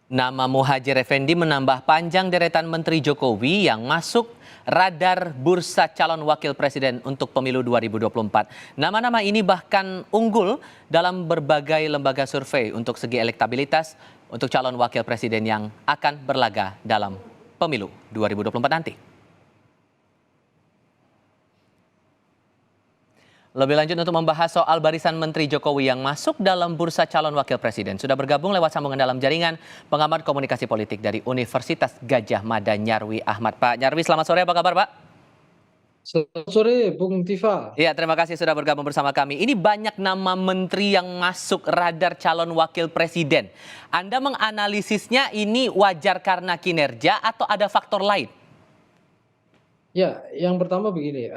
Nama Muhadjir Effendi menambah panjang deretan Menteri Jokowi yang masuk radar bursa calon wakil presiden untuk pemilu 2024. Nama-nama ini bahkan unggul dalam berbagai lembaga survei untuk segi elektabilitas untuk calon wakil presiden yang akan berlaga dalam pemilu 2024 nanti. Lebih lanjut untuk membahas soal barisan Menteri Jokowi yang masuk dalam bursa calon wakil presiden. Sudah bergabung lewat sambungan dalam jaringan pengamat komunikasi politik dari Universitas Gadjah Mada Nyarwi Ahmad. Pak Nyarwi, selamat sore, apa kabar Pak? Selamat sore, Bung Tifa. Iya, terima kasih sudah bergabung bersama kami. Ini banyak nama menteri yang masuk radar calon wakil presiden. Anda menganalisisnya ini wajar karena kinerja atau ada faktor lain? Ya, yang pertama begini,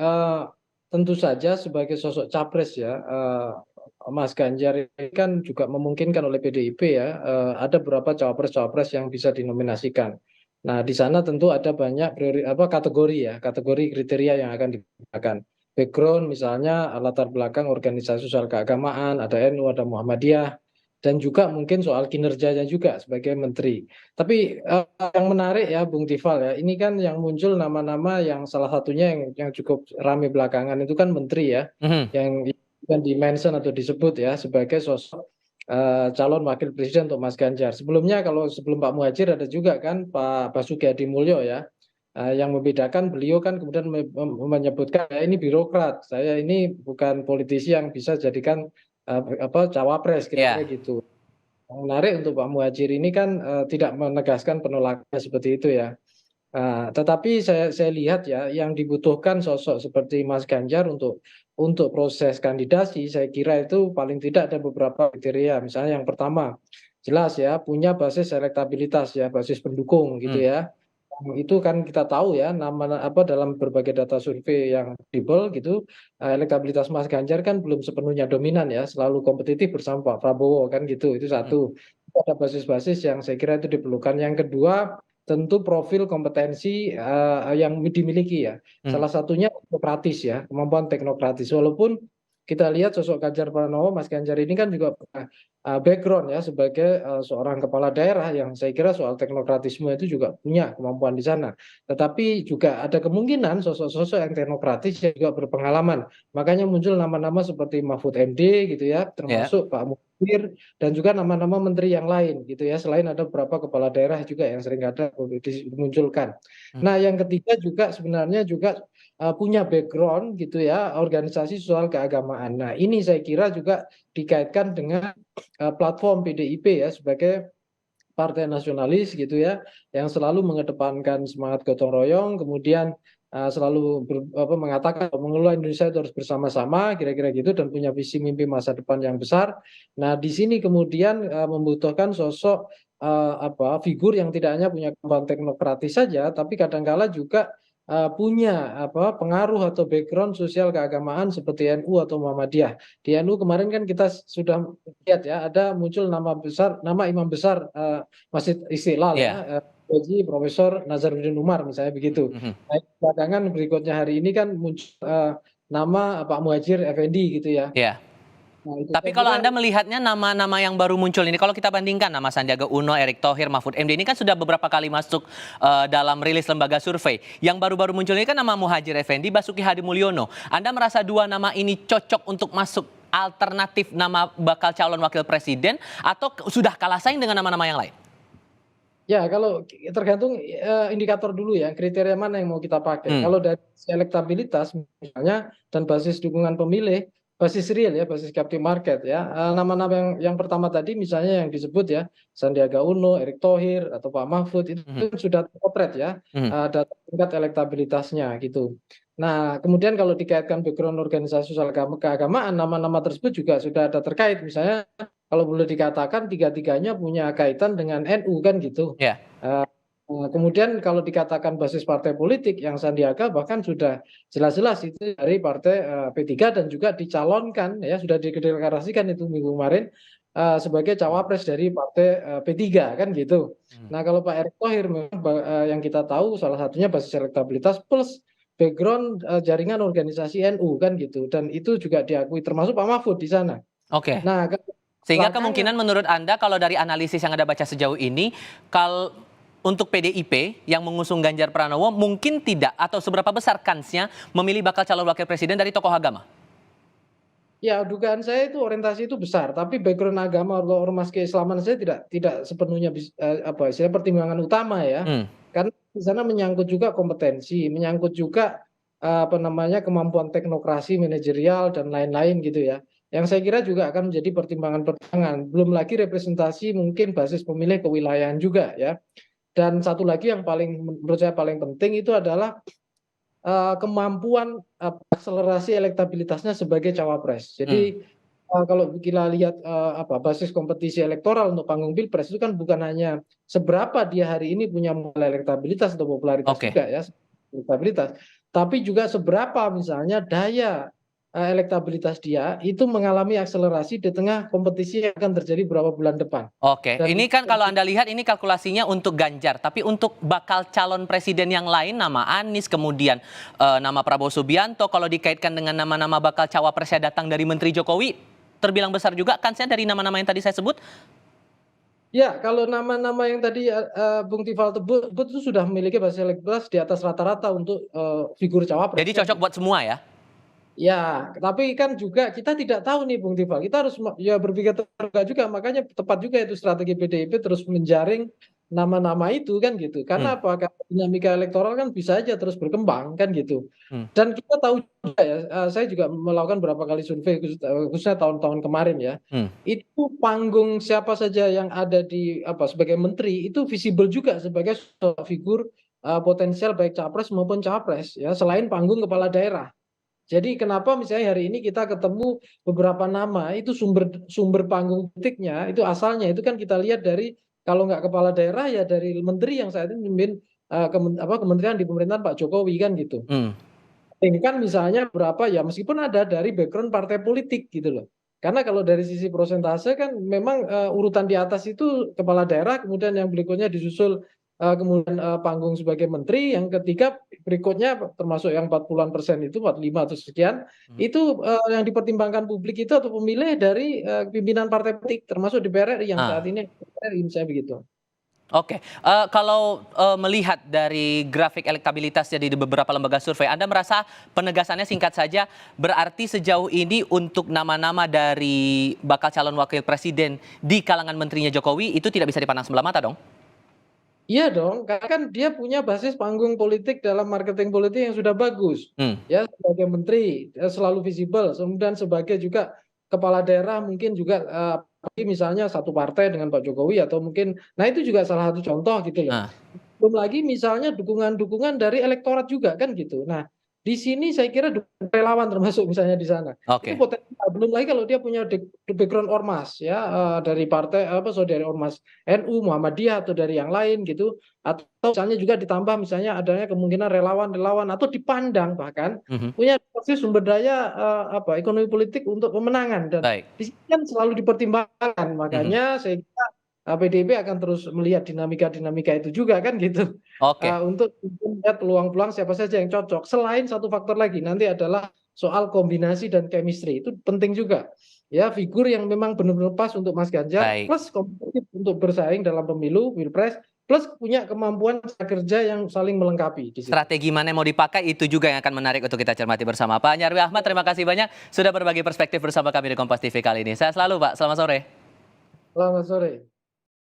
tentu saja sebagai sosok capres ya, Mas Ganjar ini kan juga memungkinkan oleh PDIP ya, ada beberapa cawapres-cawapres yang bisa dinominasikan. Nah, di sana tentu ada banyak kategori ya, kategori kriteria yang akan digunakan. Background misalnya latar belakang organisasi sosial keagamaan, ada NU, ada Muhammadiyah, dan juga mungkin soal kinerjanya juga sebagai menteri. Tapi yang menarik ya Bung Tifal ya, ini kan yang muncul nama-nama yang salah satunya yang cukup ramai belakangan itu kan menteri ya, yang di-mention atau disebut ya sebagai sosok calon wakil presiden untuk Mas Ganjar. Sebelumnya sebelum Pak Muhadjir ada juga kan Pak Basuki Hadimulyo ya, yang membedakan beliau kan kemudian menyebutkan ya ini birokrat, saya ini bukan politisi yang bisa jadikan cawapres kira-kira Ya. gitu. Yang menarik untuk Pak Muhadjir ini kan tidak menegaskan penolakan seperti itu ya. Tetapi saya lihat ya yang dibutuhkan sosok seperti Mas Ganjar untuk proses kandidasi, saya kira itu paling tidak ada beberapa kriteria. Misalnya yang pertama, jelas ya punya basis elektabilitas ya, basis pendukung gitu Hmm. ya. Itu kan kita tahu ya dalam berbagai data survei yang kredibel gitu, elektabilitas Mas Ganjar kan belum sepenuhnya dominan ya, selalu kompetitif bersama Pak Prabowo kan gitu, itu Hmm. satu. Ada basis-basis yang saya kira itu diperlukan. Yang kedua, tentu profil kompetensi yang dimiliki ya. Hmm. Salah satunya teknokratis ya, kemampuan teknokratis. Walaupun kita lihat sosok Ganjar Pranowo, Mas Ganjar ini kan juga punya background ya sebagai seorang kepala daerah yang saya kira soal teknokratisme itu juga punya kemampuan di sana. Tetapi juga ada kemungkinan sosok-sosok yang teknokratis yang juga berpengalaman. Makanya muncul nama-nama seperti Mahfud MD gitu ya, Ya. termasuk Pak Muhadjir dan juga nama-nama menteri yang lain gitu ya. Selain ada beberapa kepala daerah juga yang sering ada dimunculkan. Hmm. Nah, yang ketiga juga sebenarnya juga punya background gitu ya, organisasi soal keagamaan. Nah, ini saya kira juga dikaitkan dengan platform PDIP ya sebagai partai nasionalis gitu ya, yang selalu mengedepankan semangat gotong royong, kemudian selalu mengatakan bahwa mengelola Indonesia itu harus bersama-sama, kira-kira gitu, dan punya visi mimpi masa depan yang besar. Nah, di sini kemudian membutuhkan sosok figur yang tidak hanya punya kemampuan teknokratis saja, tapi kadangkala juga punya pengaruh atau background sosial keagamaan seperti NU atau Muhammadiyah. Di NU kemarin kan kita sudah lihat ya, ada muncul nama imam besar Masjid Istiqlal ya, Ya. Haji Profesor Nazarudin Umar misalnya begitu. Hmm. Nah, belakangan berikutnya hari ini kan muncul nama Pak Muhadjir Effendi gitu ya. Ya. Nah, itu Tapi saya kalau kira Anda melihatnya nama-nama yang baru muncul ini, kalau kita bandingkan nama Sandiaga Uno, Erick Thohir, Mahfud MD ini kan sudah beberapa kali masuk dalam rilis lembaga survei. Yang baru-baru muncul ini kan nama Muhadjir Effendi, Basuki Hadimulyono. Anda merasa dua nama ini cocok untuk masuk alternatif nama bakal calon wakil presiden atau sudah kalah saing dengan nama-nama yang lain? ya kalau tergantung indikator dulu ya, kriteria mana yang mau kita pakai. Hmm. Kalau dari elektabilitas misalnya dan basis dukungan pemilih, basis real ya, basis captive market ya. Nama-nama yang pertama tadi misalnya yang disebut ya, Sandiaga Uno, Erick Thohir atau Pak Mahfud itu Hmm. sudah terpotret ya, Hmm. data tingkat elektabilitasnya gitu. Nah, kemudian kalau dikaitkan background organisasi sosial keagamaan, nama-nama tersebut juga sudah ada terkait. Misalnya kalau boleh dikatakan tiga-tiganya punya kaitan dengan NU kan gitu. Ya. Eh, Kemudian kalau dikatakan basis partai politik yang Sandiaga bahkan sudah jelas-jelas itu dari partai P3 dan juga dicalonkan ya sudah dideklarasikan itu minggu kemarin sebagai cawapres dari partai P3 kan gitu. Hmm. Nah, kalau Pak Erick Thohir memang yang kita tahu salah satunya basis elektabilitas plus background jaringan organisasi NU kan gitu dan itu juga diakui termasuk Pak Mahfud di sana. Oke. Nah, Sehingga Belakangan kemungkinan menurut Anda kalau dari analisis yang Anda baca sejauh ini, kalau untuk PDIP yang mengusung Ganjar Pranowo mungkin tidak atau seberapa besar kansnya memilih bakal calon wakil presiden dari tokoh agama? ya, dugaan saya itu orientasi itu besar, tapi background agama atau ormas keislaman saya tidak sepenuhnya apa istilahnya pertimbangan utama ya. Hmm, Karena di sana menyangkut juga kompetensi, menyangkut juga apa namanya kemampuan teknokrasi, manajerial dan lain-lain gitu ya. Yang saya kira juga akan menjadi pertimbangan-pertimbangan. Belum lagi representasi mungkin basis pemilih kewilayahan juga ya. Dan satu lagi yang paling menurut saya paling penting itu adalah kemampuan akselerasi elektabilitasnya sebagai cawapres. hmm. Jadi kalau kita lihat apa basis kompetisi elektoral untuk panggung pilpres itu kan bukan hanya seberapa dia hari ini punya modal elektabilitas atau popularitas Oke. juga ya, elektabilitas, tapi juga seberapa misalnya daya elektabilitas dia itu mengalami akselerasi di tengah kompetisi yang akan terjadi beberapa bulan depan. Oke, Dan ini kan kalau Anda lihat ini kalkulasinya untuk Ganjar, tapi untuk bakal calon presiden yang lain, nama Anies, kemudian nama Prabowo Subianto, kalau dikaitkan dengan nama-nama bakal cawapresnya datang dari Menteri Jokowi, terbilang besar juga kansnya dari nama-nama yang tadi saya sebut. ya, kalau nama-nama yang tadi Bung Tifal sebut itu sudah memiliki basis elektabilitas di atas rata-rata untuk figur cawapres Jadi kan. cocok buat semua ya? Ya, tapi kan juga kita tidak tahu nih Bung Tifal. Kita harus ya berpikir terbuka juga. Makanya tepat juga itu strategi PDIP terus menjaring nama-nama itu kan gitu. Hmm, Karena apa? Karena dinamika elektoral kan bisa aja terus berkembang kan gitu. hmm, Dan kita tahu juga ya, saya juga melakukan beberapa kali survei khususnya tahun-tahun kemarin ya. hmm. Itu panggung siapa saja yang ada di apa sebagai menteri itu visible juga sebagai sosok figur potensial baik capres maupun cawapres ya selain panggung kepala daerah. Jadi kenapa misalnya hari ini kita ketemu beberapa nama itu sumber sumber panggung politiknya itu asalnya itu kan kita lihat dari kalau nggak kepala daerah ya dari menteri yang saat ini memimpin kementerian di pemerintahan Pak Jokowi kan gitu. Hmm. Ini kan misalnya berapa ya meskipun ada dari background partai politik gitu loh. Karena kalau dari sisi prosentase kan memang urutan di atas itu kepala daerah, kemudian yang berikutnya disusul kemudian panggung sebagai menteri, yang ketiga berikutnya termasuk yang 40-an% itu 45 atau sekian, Hmm. itu yang dipertimbangkan publik itu atau pemilih dari pimpinan partai politik termasuk DPR RI yang saat Ah. ini DPR RI misalnya begitu. Oke, kalau melihat dari grafik elektabilitasnya di beberapa lembaga survei, Anda merasa penegasannya singkat saja, berarti sejauh ini untuk nama-nama dari bakal calon wakil presiden di kalangan menterinya Jokowi itu tidak bisa dipandang sebelah mata dong? Iya dong, karena kan dia punya basis panggung politik dalam marketing politik yang sudah bagus. Hmm, Ya, sebagai menteri, selalu visible. Kemudian sebagai juga kepala daerah mungkin juga apalagi misalnya satu partai dengan Pak Jokowi atau mungkin, nah itu juga salah satu contoh gitu loh. nah, Belum lagi misalnya dukungan-dukungan dari elektorat juga kan gitu. Nah, di sini saya kira dukungan relawan termasuk misalnya di sana. Itu oke. potensial. Belum lagi kalau dia punya background ormas ya dari partai apa so dari ormas NU, Muhammadiyah atau dari yang lain gitu atau misalnya juga ditambah misalnya adanya kemungkinan relawan-relawan atau dipandang bahkan Mhm, punya pasti sumber daya apa ekonomi politik untuk pemenangan dan baik. di sini kan selalu dipertimbangkan. Mhm, Makanya saya kira PDIP akan terus melihat dinamika-dinamika itu juga kan gitu, oke. untuk melihat peluang-peluang siapa saja yang cocok. Selain satu faktor lagi nanti adalah soal kombinasi dan chemistry, itu penting juga. Ya, figur yang memang benar-benar pas untuk Mas Ganjar, Baik. plus kompetitif untuk bersaing dalam pemilu, pilpres, plus punya kemampuan kerja yang saling melengkapi di situ. Strategi mana yang mau dipakai itu juga yang akan menarik untuk kita cermati bersama. Pak Nyarwi Ahmad, terima kasih banyak sudah berbagi perspektif bersama kami di Kompas TV kali ini. Saya selalu Pak, selamat sore. Selamat sore.